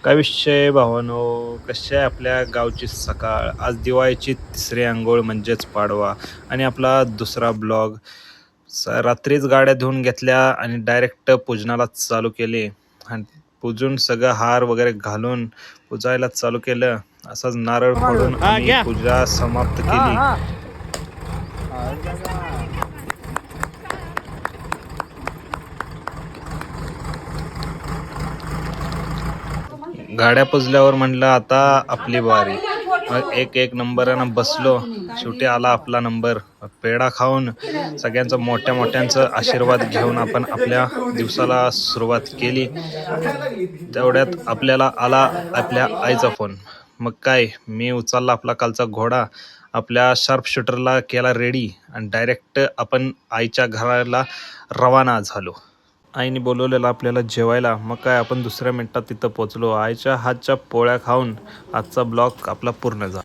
काय विषय भावानो, कशी आहे आपल्या गावची सकाळ. आज दिवाळीची तिसरी अंघोळ म्हणजेच पाडवा आणि आपला दुसरा ब्लॉग. रात्रीच गाड्या धुवून घेतल्या आणि डायरेक्ट पूजनाला चालू केले आणि पूजून सगळं हार वगैरे घालून पूजायला चालू केलं. असाच नारळ फोडून आम्ही पूजा समाप्त केली. गाड्या पुजल्यावर म्हणलं आता आपली बारी. मग एक एक नंबरानं बसलो. शेवटी आला आपला नंबर. पेढा खाऊन सगळ्यांचा मोठ्या मोठ्यांचा आशीर्वाद घेऊन आपण आपल्या दिवसाला सुरुवात केली. तेवढ्यात आपल्याला आला आपल्या आईचा फोन. मग काय, मी उचलला आपला कालचा घोडा, आपल्या शार्प शूटरला केला रेडी आणि डायरेक्ट आपण आईच्या घराला रवाना झालो. आईने बोलवलेलं आपल्याला जेवायला. मग काय, आपण दुसऱ्या मिनिटात तिथं पोचलो. आईच्या हातच्या पोळ्या खाऊन आजचा ब्लॉग आपला पूर्ण झाला.